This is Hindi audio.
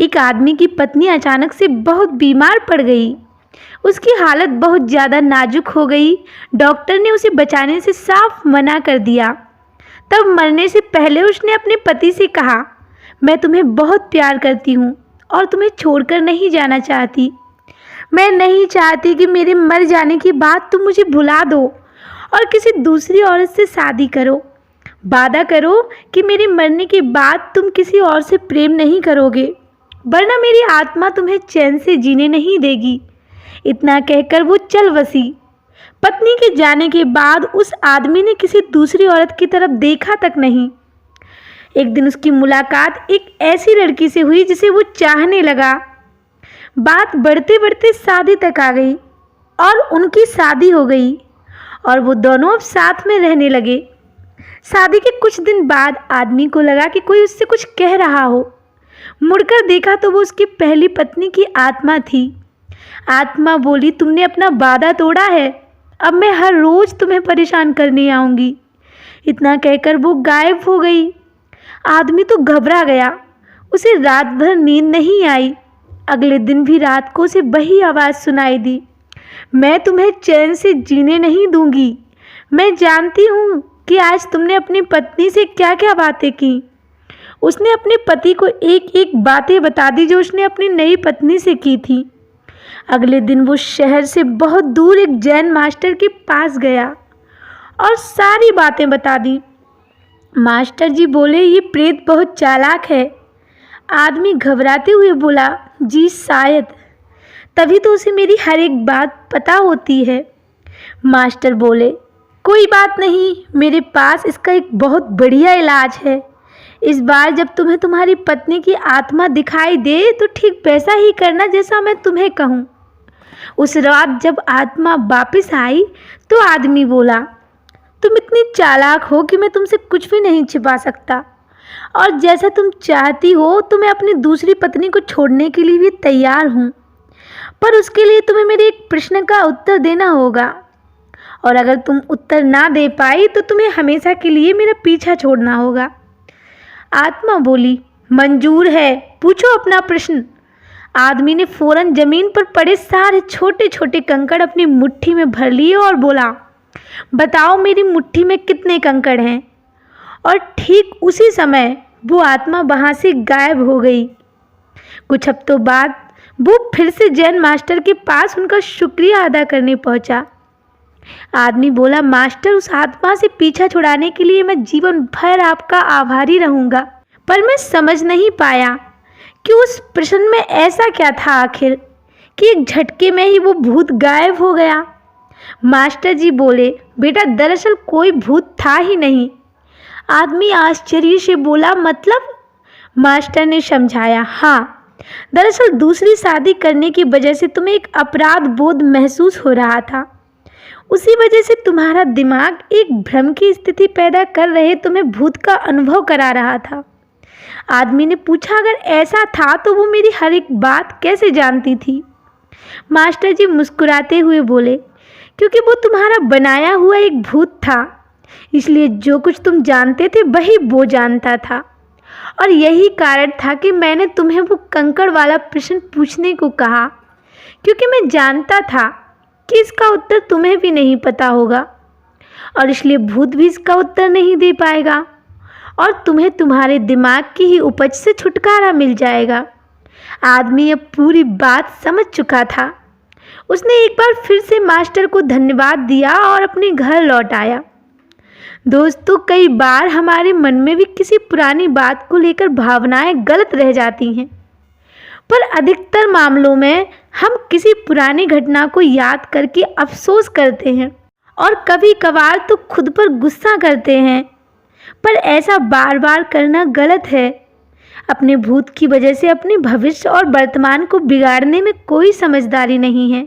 एक आदमी की पत्नी अचानक से बहुत बीमार पड़ गई। उसकी हालत बहुत ज़्यादा नाजुक हो गई। डॉक्टर ने उसे बचाने से साफ मना कर दिया। तब मरने से पहले उसने अपने पति से कहा, मैं तुम्हें बहुत प्यार करती हूँ और तुम्हें छोड़कर नहीं जाना चाहती। मैं नहीं चाहती कि मेरे मर जाने के बाद तुम मुझे भुला दो और किसी दूसरी औरत से शादी करो। वादा करो कि मेरे मरने के बाद तुम किसी और से प्रेम नहीं करोगे, वरना मेरी आत्मा तुम्हें चैन से जीने नहीं देगी। इतना कहकर वो चल बसी। पत्नी के जाने के बाद उस आदमी ने किसी दूसरी औरत की तरफ देखा तक नहीं। एक दिन उसकी मुलाकात एक ऐसी लड़की से हुई जिसे वो चाहने लगा। बात बढ़ते बढ़ते शादी तक आ गई और उनकी शादी हो गई और वो दोनों अब साथ में रहने लगे। शादी के कुछ दिन बाद आदमी को लगा कि कोई उससे कुछ कह रहा हो। मुड़कर देखा तो वो उसकी पहली पत्नी की आत्मा थी। आत्मा बोली, तुमने अपना वादा तोड़ा है, अब मैं हर रोज़ तुम्हें परेशान करने आऊँगी। इतना कहकर वो गायब हो गई। आदमी तो घबरा गया। उसे रात भर नींद नहीं आई। अगले दिन भी रात को उसे वही आवाज़ सुनाई दी, मैं तुम्हें चैन से जीने नहीं दूंगी। मैं जानती हूँ कि आज तुमने अपनी पत्नी से क्या क्या बातें की। उसने अपने पति को एक एक बातें बता दी जो उसने अपनी नई पत्नी से की थी। अगले दिन वो शहर से बहुत दूर एक जैन मास्टर के पास गया और सारी बातें बता दी। मास्टर जी बोले, ये प्रेत बहुत चालाक है। आदमी घबराते हुए बोला, जी शायद, तभी तो उसे मेरी हर एक बात पता होती है। मास्टर बोले, कोई बात नहीं, मेरे पास इसका एक बहुत बढ़िया इलाज है। इस बार जब तुम्हें तुम्हारी पत्नी की आत्मा दिखाई दे तो ठीक वैसा ही करना जैसा मैं तुम्हें कहूँ। उस रात जब आत्मा वापस आई तो आदमी बोला, तुम इतनी चालाक हो कि मैं तुमसे कुछ भी नहीं छिपा सकता और जैसा तुम चाहती हो तो मैं अपनी दूसरी पत्नी को छोड़ने के लिए भी तैयार हूँ, पर उसके लिए तुम्हें मेरे एक प्रश्न का उत्तर देना होगा और अगर तुम उत्तर ना दे पाई तो तुम्हें हमेशा के लिए मेरा पीछा छोड़ना होगा। आत्मा बोली, मंजूर है, पूछो अपना प्रश्न। आदमी ने फौरन जमीन पर पड़े सारे छोटे छोटे कंकड़ अपनी मुट्ठी में भर लिए और बोला, बताओ मेरी मुट्ठी में कितने कंकड़ हैं। और ठीक उसी समय वो आत्मा वहाँ से गायब हो गई। कुछ हफ्तों बाद वो फिर से जैन मास्टर के पास उनका शुक्रिया अदा करने पहुँचा। आदमी बोला, मास्टर, उस आत्मा से पीछा छुड़ाने के लिए मैं जीवन भर आपका आभारी रहूँगा, पर मैं समझ नहीं पाया कि उस प्रश्न में ऐसा क्या था आखिर कि एक झटके में ही वो भूत गायब हो गया। मास्टर जी बोले, बेटा, दरअसल कोई भूत था ही नहीं। आदमी आश्चर्य से बोला, मतलब? मास्टर ने समझाया, हाँ, दरअसल दूसरी शादी करने की वजह से तुम्हें एक अपराध बोध महसूस हो रहा था। उसी वजह से तुम्हारा दिमाग एक भ्रम की स्थिति पैदा कर रहे तुम्हें भूत का अनुभव करा रहा था। आदमी ने पूछा, अगर ऐसा था तो वो मेरी हर एक बात कैसे जानती थी? मास्टर जी मुस्कुराते हुए बोले, क्योंकि वो तुम्हारा बनाया हुआ एक भूत था, इसलिए जो कुछ तुम जानते थे वही वो जानता था। और यही कारण था कि मैंने तुम्हें वो कंकड़ वाला प्रश्न पूछने को कहा, क्योंकि मैं जानता था कि इसका उत्तर तुम्हें भी नहीं पता होगा और इसलिए भूत भी इसका उत्तर नहीं दे पाएगा और तुम्हें तुम्हारे दिमाग की ही उपज से छुटकारा मिल जाएगा। आदमी अब पूरी बात समझ चुका था। उसने एक बार फिर से मास्टर को धन्यवाद दिया और अपने घर लौट आया। दोस्तों, कई बार हमारे मन में भी किसी पुरानी बात को लेकर भावनाएं गलत रह जाती हैं, पर अधिकतर मामलों में हम किसी पुरानी घटना को याद करके अफसोस करते हैं और कभी कभार तो खुद पर गुस्सा करते हैं, पर ऐसा बार बार करना गलत है। अपने भूत की वजह से अपने भविष्य और वर्तमान को बिगाड़ने में कोई समझदारी नहीं है।